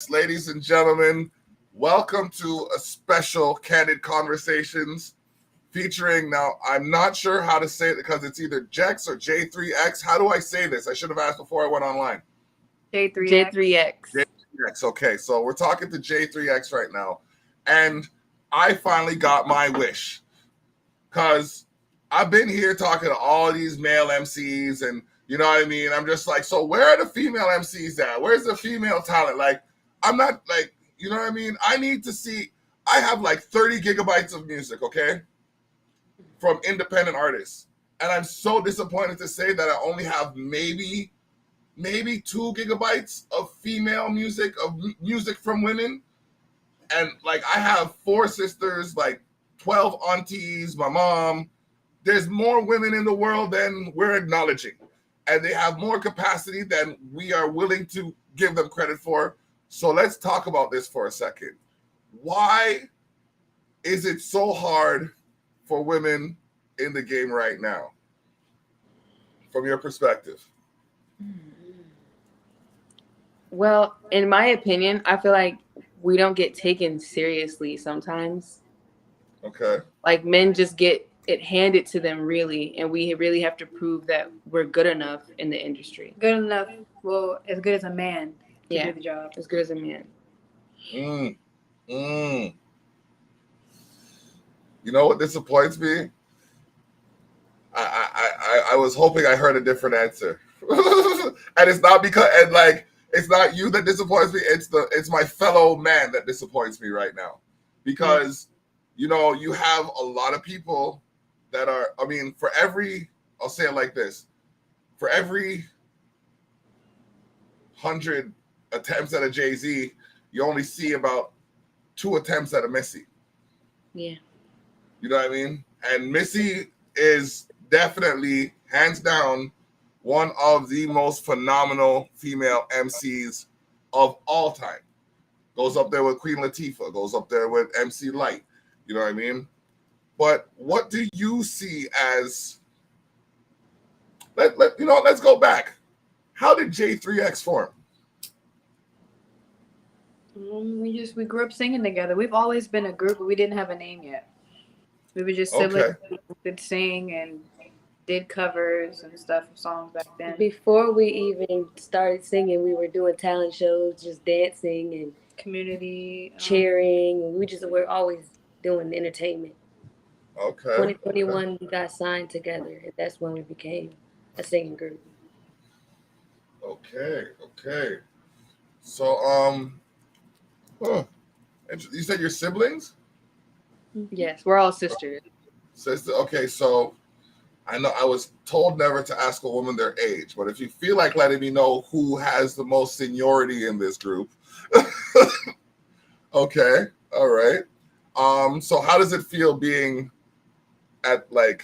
ladies and gentlemen, welcome to a special Candid Conversations featuring. Now, I'm not sure how to say it because it's either Jex or J3X. How do I say this? I should have asked before I went online. J3X. J3X. Okay, so we're talking to J3X right now. And I finally got my wish because I've been here talking to all these male MCs and you know what I mean? I'm just like, so where are the female MCs at? Where's the female talent? Like, I'm not like, you know what I mean? I need to see, I have like 30 gigabytes of music, okay? From independent artists. And I'm so disappointed to say that I only have maybe 2 gigabytes of female music, of music from women. And like, I have 4 sisters, like 12 aunties, my mom. There's more women in the world than we're acknowledging. And they have more capacity than we are willing to give them credit for. So let's talk about this for a second. Why is it so hard for women in the game right now? From your perspective. Well, in my opinion, I feel like we don't get taken seriously sometimes. Okay. Like men just get it handed to them really, and we really have to prove that we're good enough in the industry. Good enough. Well, as good as a man to do the job. As good as a man. You know what disappoints me? I was hoping I heard a different answer. And it's not because, and like, it's not you that disappoints me. It's my fellow man that disappoints me right now. Because, you know, you have a lot of people that are, I mean, for every, I'll say it like this, for every 100 attempts at a Jay-Z, you only see about 2 attempts at a Missy. Yeah. You know what I mean? And Missy is definitely, hands down, one of the most phenomenal female MCs of all time. Goes up there with Queen Latifah, goes up there with MC Light. You know what I mean? But what do you see as, let's go back. How did J3X form? We grew up singing together. We've always been a group, but we didn't have a name yet. We were just siblings who could sing and did covers and stuff of songs back then. Before we even started singing, we were doing talent shows, just dancing and community cheering. We're always doing entertainment. Okay. 2021, we got signed together, and that's when we became a singing group. Okay. So, you said your siblings? Yes, we're all sisters. Sister. Okay, so I know I was told never to ask a woman their age, but if you feel like letting me know who has the most seniority in this group, okay, all right. So how does it feel being the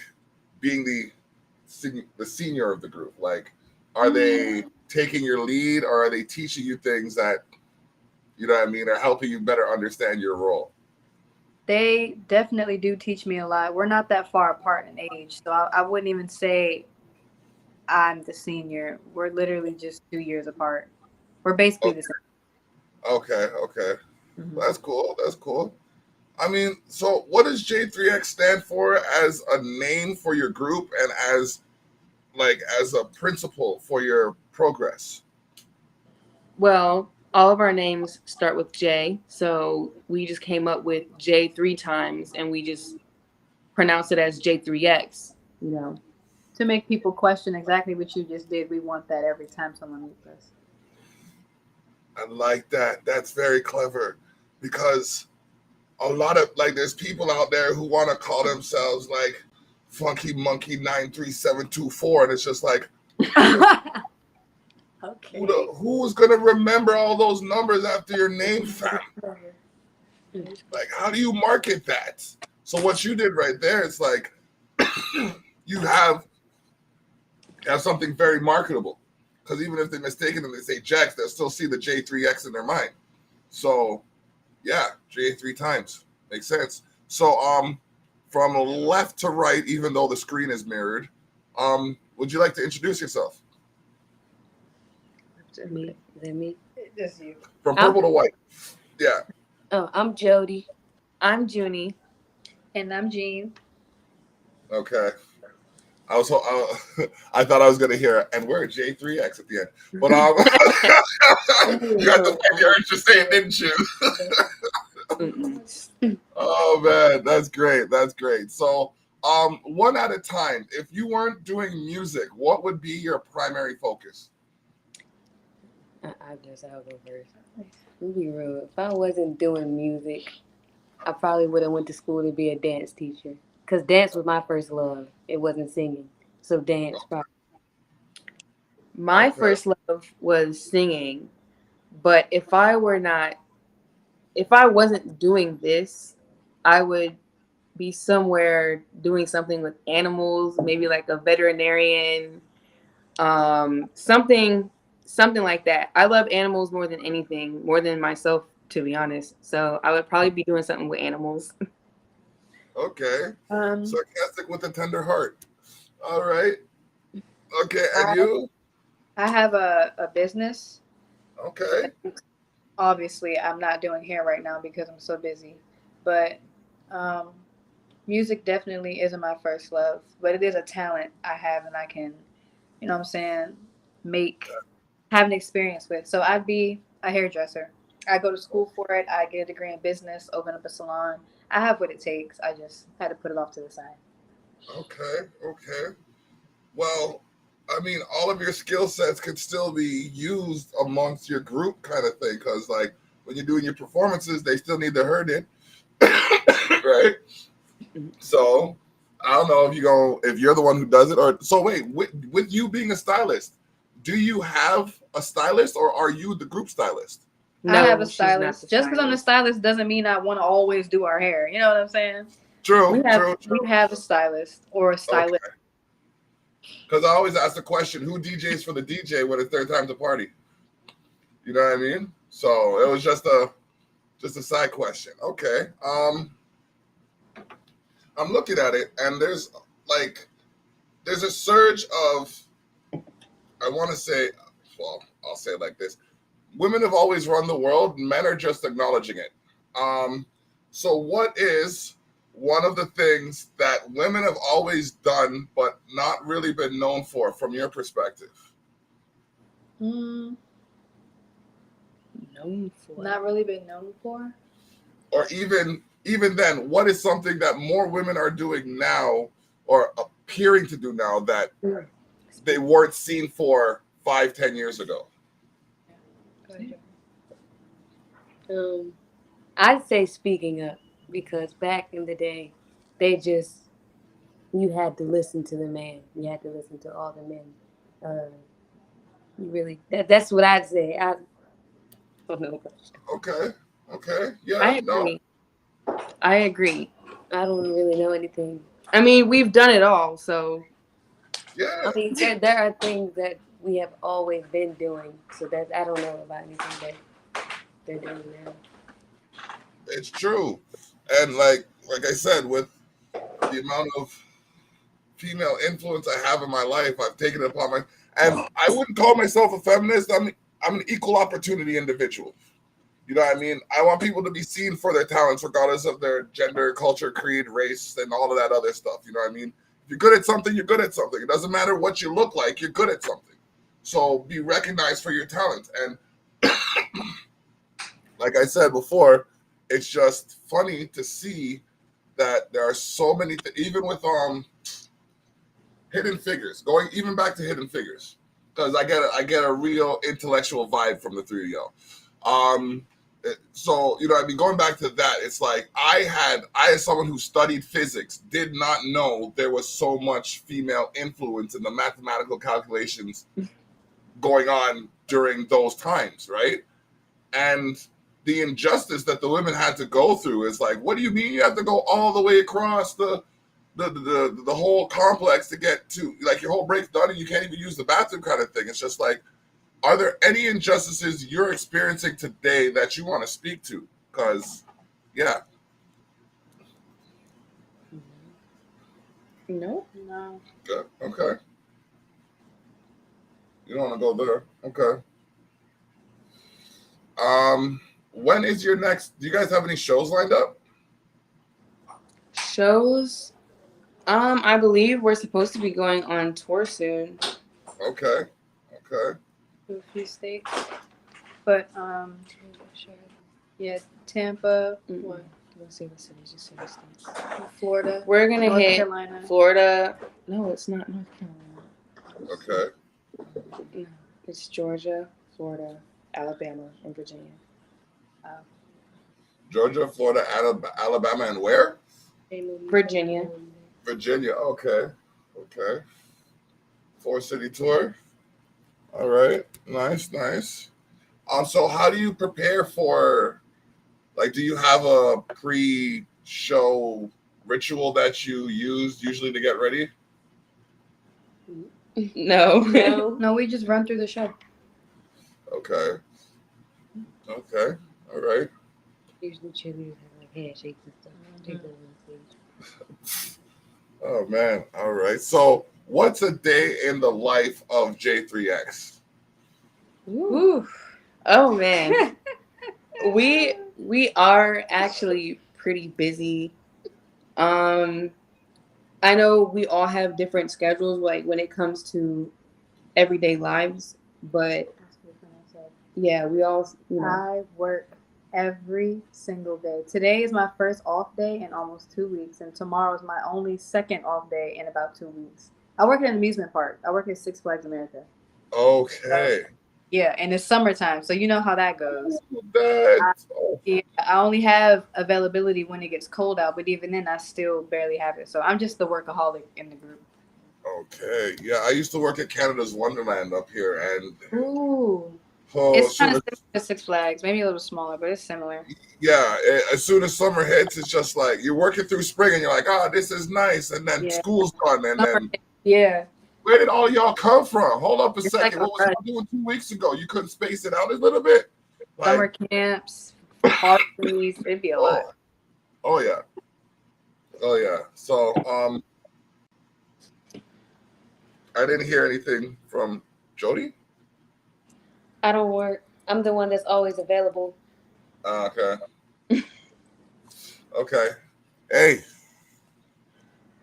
senior of the group? Like, are they taking your lead, or are they teaching you things that, you know what I mean, are helping you better understand your role? They definitely do teach me a lot. We're not that far apart in age, so I wouldn't even say I'm the senior. We're literally just 2 years apart. We're basically the same. Okay. Mm-hmm. That's cool. I mean, so what does J3X stand for as a name for your group and as a principle for your progress? Well, all of our names start with J, so we just came up with J 3 times, and we just pronounce it as J3X, you know. To make people question exactly what you just did, we want that every time someone meets us. I like that. That's very clever, because a lot of, there's people out there who want to call themselves, Funky Monkey 93724, and it's just like, okay. Who's going to remember all those numbers after your name, fam? Like, how do you market that? So what you did right there, it's like, you have something very marketable. Because even if they mistaken and they say Jax, they'll still see the J3X in their mind. So, yeah, J 3 times. Makes sense. So, from left to right, even though the screen is mirrored, would you like to introduce yourself? Me? Is that me? Just you. From purple to white. Yeah. Oh, I'm Jody. I'm Junie. And I'm Jean. Okay. I was I thought I was gonna hear, and we're J3X at the end. But you had the urge to say it, didn't you? Oh man, that's great. That's great. So one at a time, if you weren't doing music, what would be your primary focus? I guess I'll go first. To be real, if I wasn't doing music, I probably would have went to school to be a dance teacher. Cause dance was my first love. It wasn't singing, so dance probably. My Okay. first love was singing, but if I wasn't doing this, I would be somewhere doing something with animals, maybe like a veterinarian, something like that. I love animals more than anything, more than myself, to be honest. So I would probably be doing something with animals. Okay. Um, Sarcastic with a tender heart. All right. Okay, and I, you? I have a business. Okay. Obviously, I'm not doing hair right now because I'm so busy. But um, music definitely isn't my first love. But it is a talent I have and I can, you know what I'm saying, have an experience with. So I'd be a hairdresser. I go to school for it. I get a degree in business, open up a salon. I have what it takes. I just had to put it off to the side. Okay. Okay. Well, I mean, all of your skill sets could still be used amongst your group kind of thing, because like when you're doing your performances, they still need their herd in, right? So I don't know if you're the one who does it, or so. Wait, with you being a stylist, do you have a stylist, or are you the group stylist? I have a No, she's not stylist. the Just because I'm a stylist. stylist doesn't mean I want to always do our hair. You know what I'm saying? True, true, We true. have a stylist or a Okay, stylist. because I always ask the question, who DJs for the DJ when it's their time to party? You know what I mean? So it was just a side question. Okay. I'm looking at it, and there's a surge of, I want to say, well, I'll say it like this: women have always run the world. Men are just acknowledging it. Um, so what is one of the things that women have always done but not really been known for, from your perspective? Mm, Known for. not really been known for. Or even then, what is something that more women are doing now, or appearing to do now, that they weren't seen for 5-10 years ago? I'd say speaking up because back in the day, they just you had to listen to the man. You had to listen to all the men. Uh, you really that's what I'd say. I don't know. Okay. Okay. Yeah. I No. agree. I agree. I don't really know anything. I mean, we've done it all, so Yeah. I mean, there are things that we have always been doing, so that I don't know about anything that they're doing now. It's true. And like I said, with the amount of female influence I have in my life, I've taken it upon my, and I wouldn't call myself a feminist. I'm an equal opportunity individual. You know what I mean? I want people to be seen for their talents, regardless of their gender, culture, creed, race, and all of that other stuff. You know what I mean? If you're good at something, you're good at something. It doesn't matter what you look like, you're good at something. So be recognized for your talent. And like I said before, it's just funny to see that there are so many, even with Hidden Figures, going even back to Hidden Figures, because I get a real intellectual vibe from the three of y'all. So you know, I mean, going back to that, it's like I as someone who studied physics, did not know there was so much female influence in the mathematical calculations going on during those times, right? And the injustice that the women had to go through is like, what do you mean you have to go all the way across the whole complex to get to, like, your whole break's done and you can't even use the bathroom kind of thing? It's just like, are there any injustices you're experiencing today that you want to speak to? Because, yeah. no. No. Good. Okay. You don't want to go there. Okay. When is your next? Do you guys have any shows lined up? Shows. I believe we're supposed to be going on tour soon. Okay. To a few states, but yeah, Tampa, What? Let's see what cities. Just say the states. Florida. We're gonna North hit Carolina. Florida. No, it's not North Carolina. Okay. No, it's Georgia, Florida, Alabama, and Virginia. Georgia, Florida, Alabama, and where? Virginia. Virginia. Okay. 4-city tour. All right. Nice. So how do you prepare for? Like, do you have a pre-show ritual that you use usually to get ready? No. No, we just run through the show. Okay. All right. Usually cheerleaders have like handshakes and stuff. Take those on stage. Oh man. All right. So, what's a day in the life of J3X? Ooh. Oh man. we are actually pretty busy. I know we all have different schedules, like when it comes to everyday lives, but yeah, we all, I work every single day. Today is my first off day in almost 2 weeks, and tomorrow is my only second off day in about 2 weeks. I work at an amusement park. I work at Six Flags America. Okay. Yeah, and it's summertime, so you know how that goes. Oh. Yeah, I only have availability when it gets cold out, but even then, I still barely have it. So I'm just the workaholic in the group. Okay. Yeah, I used to work at Canada's Wonderland up here, and Ooh. oh, It's kind of similar to Six Flags, maybe a little smaller, but it's similar. yeah, as soon as summer hits, it's just like you're working through spring, and you're like, "Oh, this is nice," and then school's done, and then yeah. where did all y'all come from? Hold up a It's second. like What was y'all doing 2 weeks ago? You couldn't space it out a little bit? Like, summer camps, parties, it'd be a lot. Oh yeah. So I didn't hear anything from Jody. I don't work. I'm the one that's always available. Okay. Okay. Hey.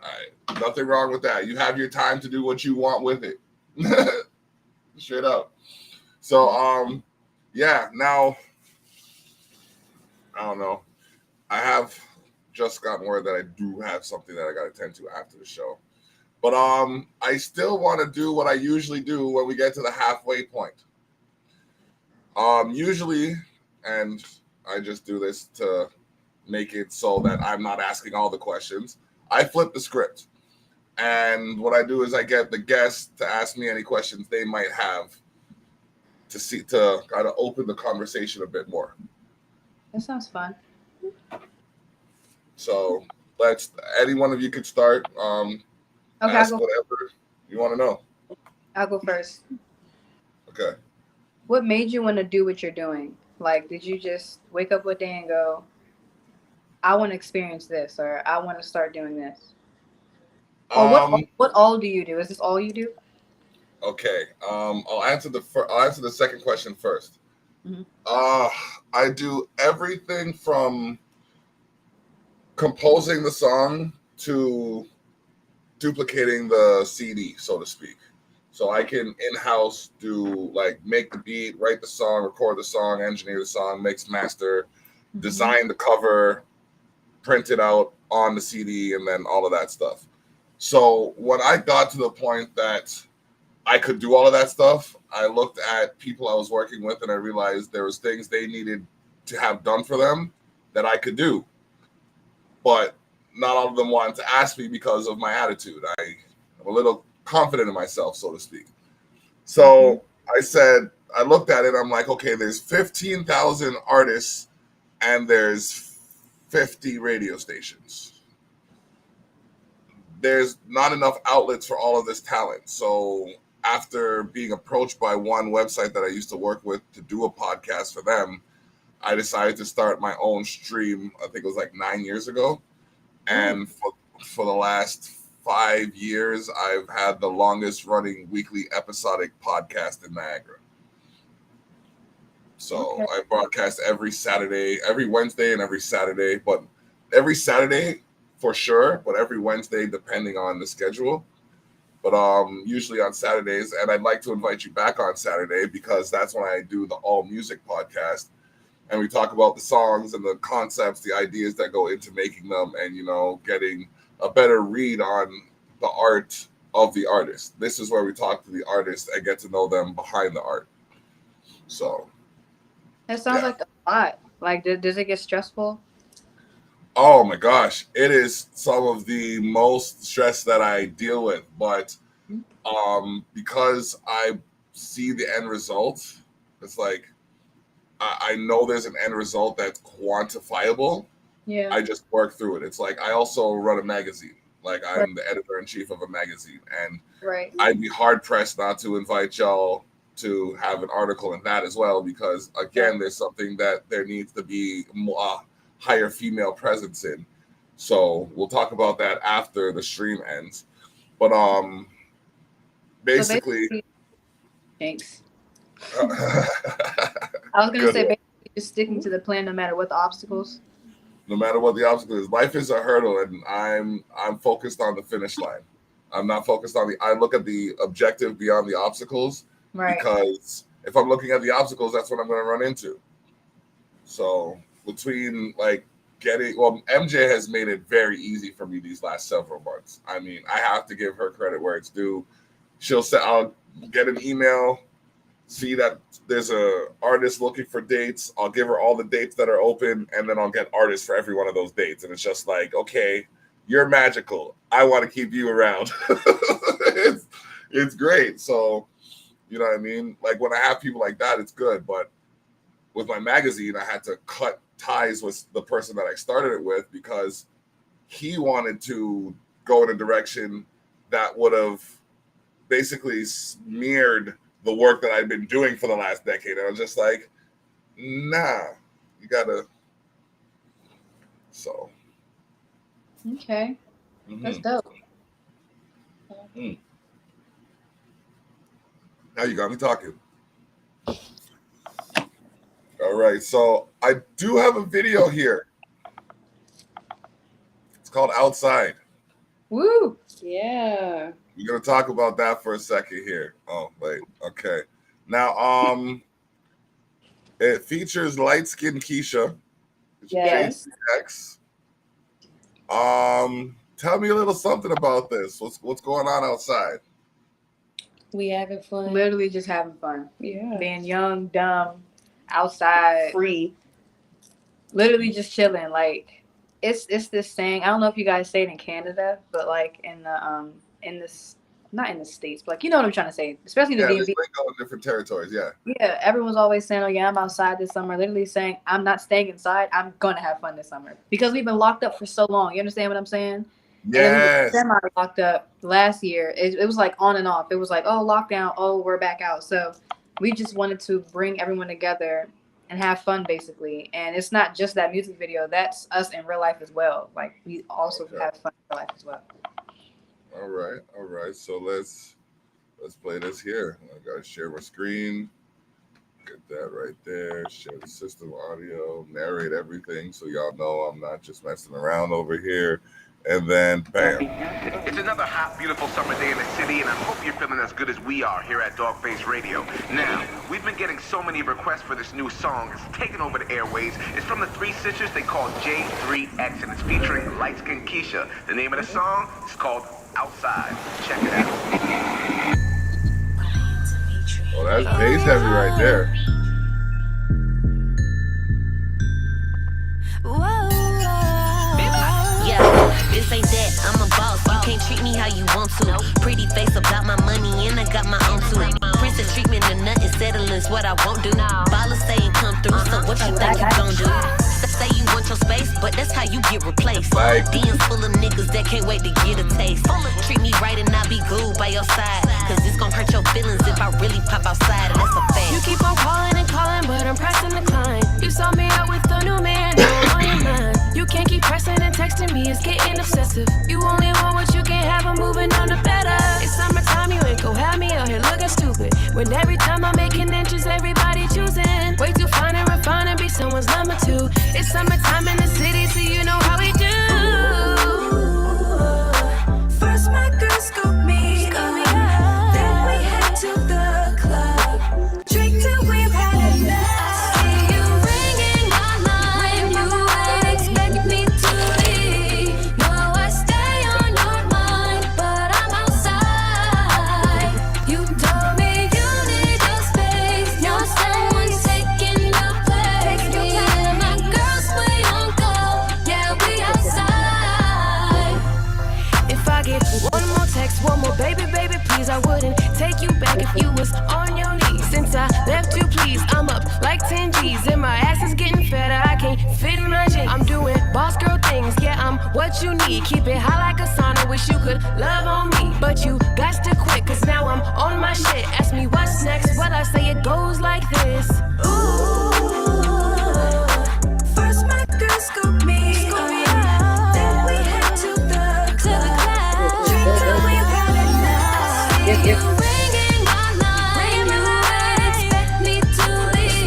All right. Nothing wrong with that. You have your time to do what you want with it. Straight up. So yeah, now I don't know. I have just gotten word that I do have something that I gotta attend to after the show. But I still want to do what I usually do when we get to the halfway point. Usually, and I just do this to make it so that I'm not asking all the questions. I flip the script. And what I do is I get the guests to ask me any questions they might have to kind of open the conversation a bit more. That sounds fun. So any one of you could start. Okay, ask whatever you want to know. I'll go first. Okay. What made you want to do what you're doing? Like, did you just wake up one day and go, I want to experience this, or I want to start doing this? Or what all do you do? Is this all you do? Okay. I'll answer the second question first. Mm-hmm. I do everything from composing the song to duplicating the CD, so to speak. So I can in-house do make the beat, write the song, record the song, engineer the song, mix, master, design the cover, print it out on the CD, and then all of that stuff. So when I got to the point that I could do all of that stuff, I looked at people I was working with and I realized there was things they needed to have done for them that I could do. But not all of them wanted to ask me because of my attitude. I'm a little confident in myself, so to speak. So I looked at it, I'm like, okay, there's 15,000 artists and there's 50 radio stations. There's not enough outlets for all of this talent. So after being approached by one website that I used to work with to do a podcast for them, I decided to start my own stream. I think it was 9 years ago. And for the last 5 years, I've had the longest running weekly episodic podcast in Niagara. So Okay. I broadcast every Saturday, every Wednesday, and every Saturday. But every Saturday for sure, but every Wednesday depending on the schedule. But usually on Saturdays, and I'd like to invite you back on Saturday because that's when I do the All Music podcast, and we talk about the songs and the concepts, the ideas that go into making them, and getting a better read on the art of the artist. This is where we talk to the artist and get to know them behind the art. So That sounds yeah. like a lot. Like, does it get stressful? Oh my gosh, it is some of the most stress that I deal with, but because I see the end result, it's like I know there's an end result that's quantifiable. Yeah. I just work through it. It's like I also run a magazine. Like I'm Right. the editor-in-chief of a magazine, and Right. I'd be hard-pressed not to invite y'all to have an article in that as well, because again, there's something that there needs to be higher female presence in. So we'll talk about that after the stream ends. But basically, thanks. I was gonna Good say one. basically just sticking to the plan no matter what the obstacles. No matter what the obstacle is, life is a hurdle, and I'm focused on the finish line. I'm not focused on I look at the objective beyond the obstacles, Right. because if I'm looking at the obstacles, that's what I'm going to run into. So between MJ has made it very easy for me these last several months. I mean, I have to give her credit where it's due. I'll get an email, see that there's a artist looking for dates. I'll give her all the dates that are open, and then I'll get artists for every one of those dates. And it's just like, okay, you're magical. I want to keep you around. It's great. So, you know what I mean? Like when I have people like that, it's good. But with my magazine, I had to cut ties with the person that I started it with because he wanted to go in a direction that would have basically smeared the work that I'd been doing for the last decade. And I was just like, nah, you gotta. So. Okay. That's dope. Now you got me talking. All right, so I do have a video here. It's called Outside. Woo! Yeah. We're gonna talk about that for a second here. Oh, wait, okay. Now, it features light skinned Keisha. It's Yes. J3X. Tell me a little something about this. What's going on outside? We having fun. Literally just having fun. Yeah. Being young, dumb, outside, Free. literally just chilling. Like it's this saying. I don't know if you guys say it in Canada, but like in this not in the States, but like you know what I'm trying to say. Especially in the Yeah, there's DMV. lingo in different territories. Yeah. Yeah, everyone's always saying, "Oh yeah, I'm outside this summer." Literally saying, "I'm not staying inside. I'm gonna have fun this summer," because we've been locked up for so long. You understand what I'm saying? And then we were Yes. semi locked up last year. It was like on and off. It was like, oh, lockdown. Oh, we're back out. So we just wanted to bring everyone together and have fun, basically. And it's not just that music video. That's us in real life as well. Like we also have fun in real life as well. All right. So let's play this here. I gotta share my screen. Get that right there. Share the system audio. Narrate everything so y'all know I'm not just messing around over here. And then bam. It's another hot, beautiful summer day in the city, and I hope you're feeling as good as we are here at Dogface Radio. Now, we've been getting so many requests for this new song. It's taking over the airways. It's from the three sisters they call J3X, and it's featuring light-skinned Keisha. The name of the song is called Outside. Check it out. Oh, that's bass heavy right there. This ain't that, I'm a boss. You can't treat me how you want to. Pretty face about my money and I got my own too. Princess treatment and nothing settling's what I won't do. Ballers saying come through, so what you think you gon' do? Say you want your space, but that's how you get replaced. DMs full of niggas that can't wait to get a taste. Treat me right and I'll be good by your side. Cause it's gon' hurt your feelings if I really pop outside, and that's a fact. You keep on calling and calling, but I'm pressing decline. You saw me out with a new man, now I'm on your mind. You can't keep pressing and texting me, it's getting obsessive. You only want what you can't have, I'm moving on to better. It's summertime, you ain't gon' have me out here looking stupid. When every time I'm making inches, everybody choosing. Way too far someone's number two. It's summertime in the city, so you know how we do. First my girl scooped me up, then we head to the club. Drink till we've had enough. See you ringing my line, you would expect me to leave. No, I stay on your mind, but I'm outside. You told me you need your space, now someone's taking your place. Me and my girls, we on go, yeah, we outside. If I get one more text, one more baby, baby, please, I wouldn't take you back if you was on your knees. Since I left you, please, I'm up like 10 G's, and my ass is getting fatter, I can't fit in my jeans. I'm doing boss girl things, yeah, I'm what you need. Keep it high like a sauna, wish you could love on me, but you got to quit, cause now I'm on my shit. Ask me what's next, what I say, it goes like this. Ooh, first my girl scooped me up, then we head to the club. Drink till we've had enough. See you ringing my line, you would expect me to leave.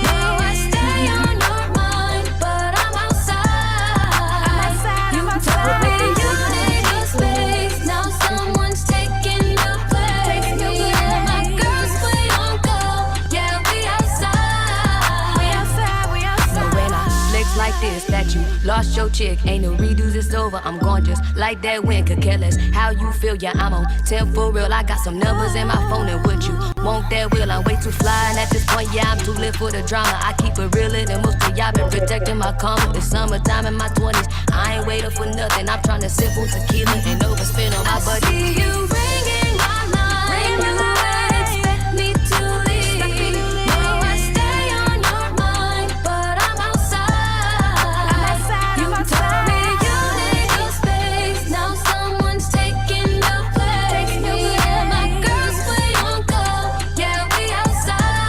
No, I stay on your mind, but I'm outside. You told me you need your space, now someone's taking your place. Me and my girls, we on go, yeah, we outside. We outside, we outside. But when I flex like this, that you lost your chick, ain't no redos, it's over. I'm going just like that wind, could care less how you feel. Yeah, I'm on 10 for real. I got some numbers in my phone, and would you want that wheel? I'm way too fly, and at this point, yeah, I'm too lit for the drama. I keep it realer than most of y'all, been protecting my karma. It's summertime in my 20s, I ain't waiting for nothing. I'm trying to sip on tequila and overspend on my budget. I see you ringing my line, you would expect me to leave. No, I stay on your mind, but I'm outside. You told me you need your space, now someone's taking your place. Me and my girls, we on go, yeah, we outside.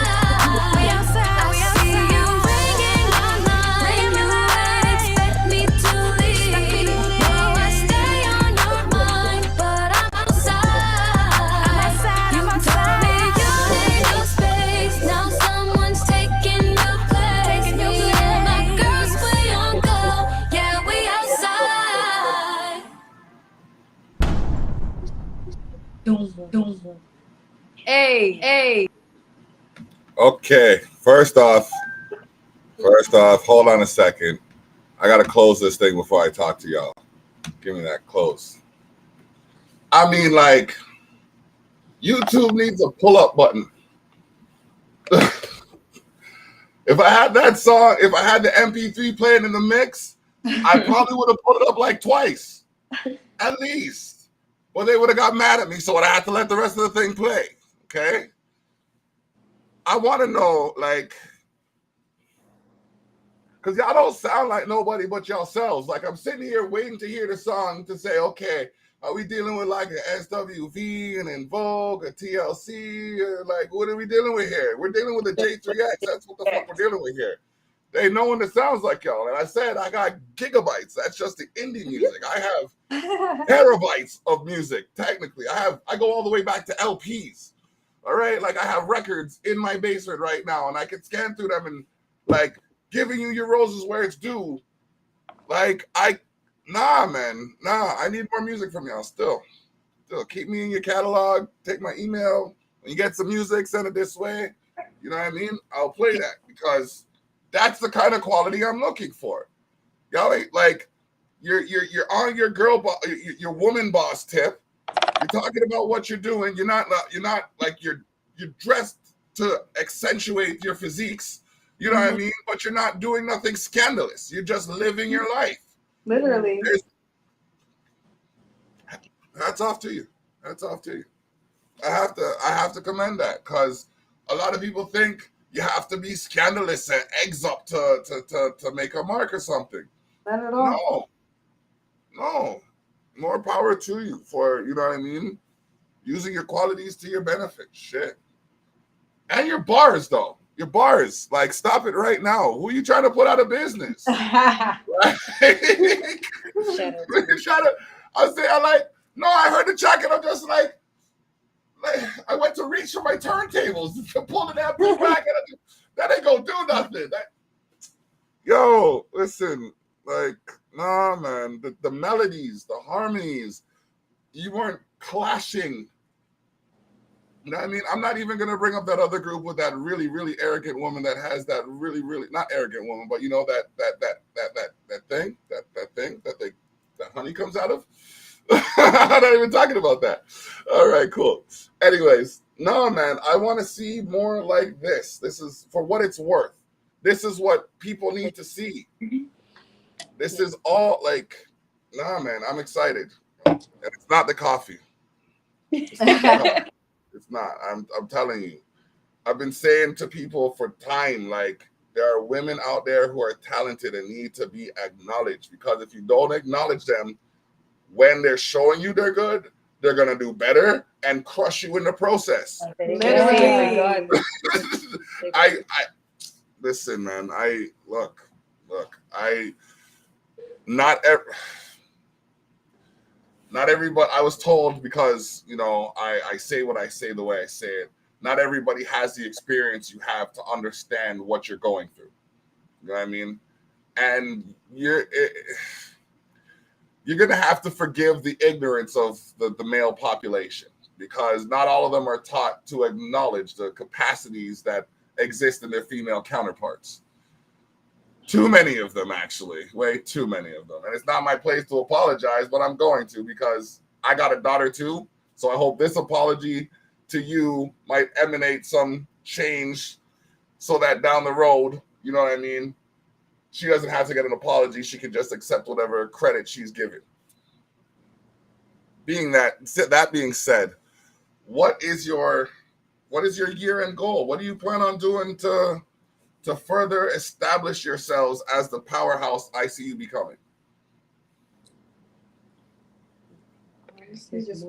We outside, we outside. I see you ringing my line, you would expect me to leave. No, I stay on your mind, but I'm outside. You told me you need your space, now someone's taking your place. Me and my girls, we on go, yeah, we outside. Hey, hey. Okay, first off, hold on a second. I gotta close this thing before I talk to y'all. Give me that close. I mean, like, YouTube needs a pull-up button. If I had that song, if I had the MP3 playing in the mix, I probably would have put it up like twice, at least. Or they would have got mad at me, so I had to let the rest of the thing play. Okay? I want to know, like, because y'all don't sound like nobody but yourselves. Like, I'm sitting here waiting to hear the song to say, okay, are we dealing with like an SWV, an En Vogue, a TLC? Or like, what are we dealing with here? We're dealing with a J3X. That's what the fuck we're dealing with here. They know one that sounds like y'all. And I said, I got gigabytes. That's just the indie music. I have terabytes of music, technically. I go all the way back to LPs. All right? Like, I have records in my basement right now, and I can scan through them and, like, giving you your roses where it's due. Like, nah, man. Nah, I need more music from y'all still. Keep me in your catalog. Take my email. When you get some music, send it this way. You know what I mean? I'll play that because that's the kind of quality I'm looking for. Y'all ain't like you're on your your woman boss tip. You're talking about what you're doing. You're not like you're dressed to accentuate your physiques. You know what I mean? But you're not doing nothing scandalous. You're just living your life. Literally. That's off to you. That's off to you. I have to commend that because a lot of people think you have to be scandalous and eggs up to make a mark or something. Not at all. No. More power to you for, you know what I mean? Using your qualities to your benefit. Shit. And your bars, though. Your bars. Like, stop it right now. Who are you trying to put out of business? Right? I heard the track and I'm just like I went to reach for my turntables to pull the damn thing back and that ain't gonna do nothing. Yo, listen, like, nah, man, the melodies, the harmonies, you weren't clashing. You know what I mean? I'm not even gonna bring up that other group with that really, really arrogant woman that has that really, really not arrogant woman, but you know that thing that honey comes out of. I'm not even talking about that. All right, cool. Anyways, no, man, I want to see more like this. This is for what it's worth. This is what people need to see. This is all like, nah, man, I'm excited. And it's not the coffee. It's not the coffee. It's not. I'm telling you. I've been saying to people for time, like, there are women out there who are talented and need to be acknowledged, because if you don't acknowledge them when they're showing you they're good, they're gonna do better and crush you in the process. Literally. I listen, man. Look. Not everybody. I was told, because I say what I say the way I say it. Not everybody has the experience you have to understand what you're going through. You know what I mean? And you're gonna have to forgive the ignorance of the male population, because not all of them are taught to acknowledge the capacities that exist in their female counterparts. Too many of them, actually. Way too many of them. And it's not my place to apologize, but I'm going to, because I got a daughter too. So I hope this apology to you might emanate some change, so that down the road, you know what I mean, she doesn't have to get an apology. She can just accept whatever credit she's given. That being said, what is your year-end goal? What do you plan on doing to further establish yourselves as the powerhouse I see you becoming? We just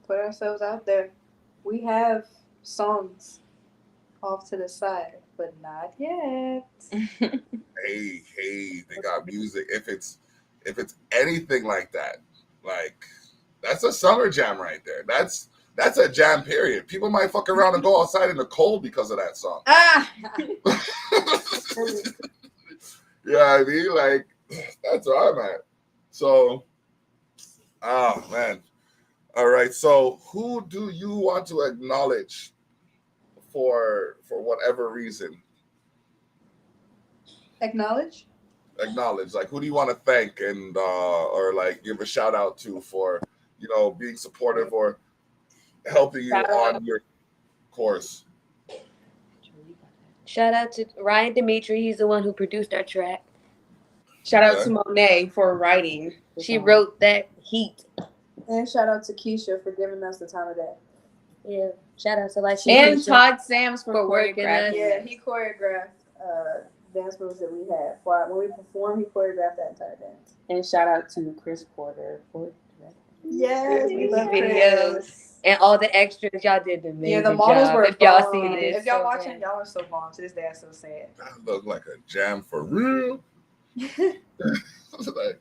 put ourselves out there. We have songs off to the side, but not yet. Hey, they got music. If it's anything like that, like, that's a summer jam right there. That's a jam, period. People might fuck around and go outside in the cold because of that song. Yeah, I mean, like, that's where I'm at. So, oh man. All right. So, who do you want to acknowledge for whatever reason? Acknowledge. Like, who do you want to thank and or like give a shout out to for being supportive or helping you on your course? Shout out to Ryan Dimitri. He's the one who produced our track. Shout out to Monet for writing. She wrote that heat. And shout out to Keisha for giving us the time of day. Yeah. Shout out to and Todd Sams for working us. Yeah, he choreographed dance moves that we had. When we performed, he choreographed that entire dance. And shout out to Chris Porter for yes, we love videos. Chris. And all the extras, y'all did the amazing Yeah, the models job. were if y'all see this. If y'all watching, y'all are so bomb. To this day, I still say it. That looked like a jam for real. Like,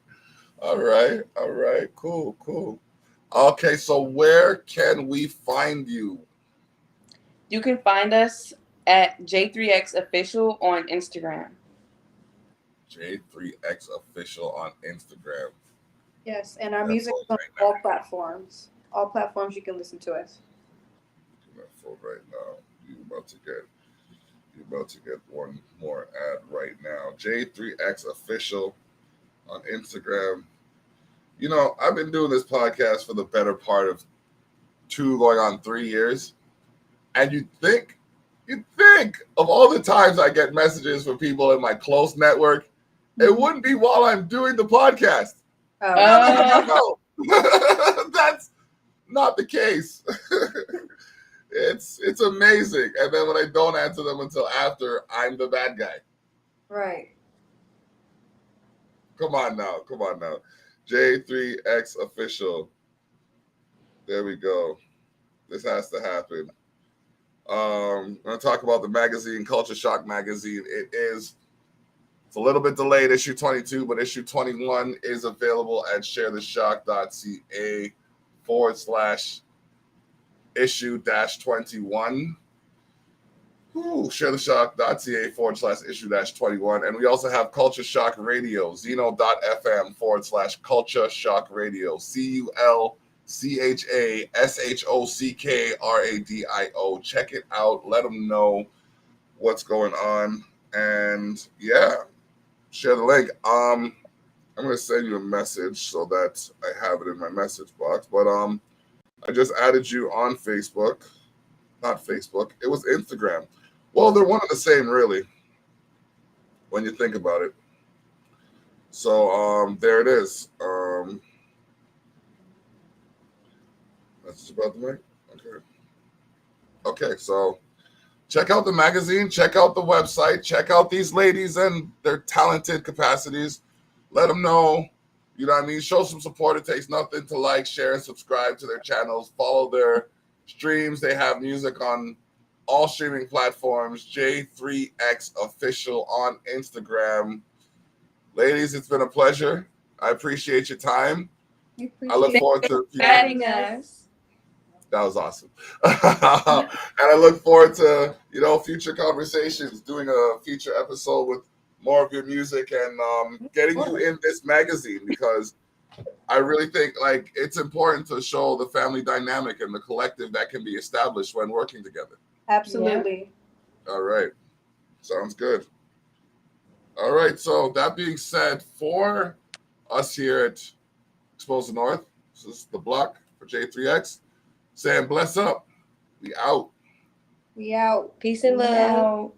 all right, cool. Okay, so where can we find you? You can find us at J3X Official on Instagram. J3X Official on Instagram. Yes, and our music is on all platforms. All platforms you can listen to us. Right now, you're about to get one more ad right now. J3X Official on Instagram. I've been doing this podcast for the better part of 2 going on 3 years, and you'd think of all the times I get messages from people in my close network, it wouldn't be while I'm doing the podcast. No. That's not the case. It's amazing. And then when I don't answer them until after, I'm the bad guy. Right. Come on now. J3X Official. There we go. This has to happen. I'm going to talk about the magazine, Culture Shock magazine. It's a little bit delayed, issue 22, but issue 21 is available at sharetheshock.ca/issue-21. ShareTheShock.ca/issue-21. And we also have Culture Shock Radio, Zeno.fm/Culture Shock Radio, CULCHASHOCKRADIO. Check it out. Let them know what's going on. And yeah, share the link. I'm going to send you a message so that I have it in my message box. But I just added you on Facebook. Not Facebook. It was Instagram. Well, they're one and the same, really, when you think about it. So there it is. That's about the mic. Okay, so check out the magazine, check out the website, check out these ladies and their talented capacities. Let them know, you know what I mean? Show some support. It takes nothing to like, share, and subscribe to their channels. Follow their streams. They have music on all streaming platforms. J3X Official on Instagram. Ladies, it's been a pleasure. I appreciate your time. I look forward to Having us. That was awesome. And I look forward to, future conversations, doing a feature episode with more of your music and getting you in this magazine, because I really think it's important to show the family dynamic and the collective that can be established when working together. Absolutely. Yeah. All right. Sounds good. All right. So that being said, for us here at Expose the North, this is the block for J3X. Saying bless up. We out. We out. Peace and love.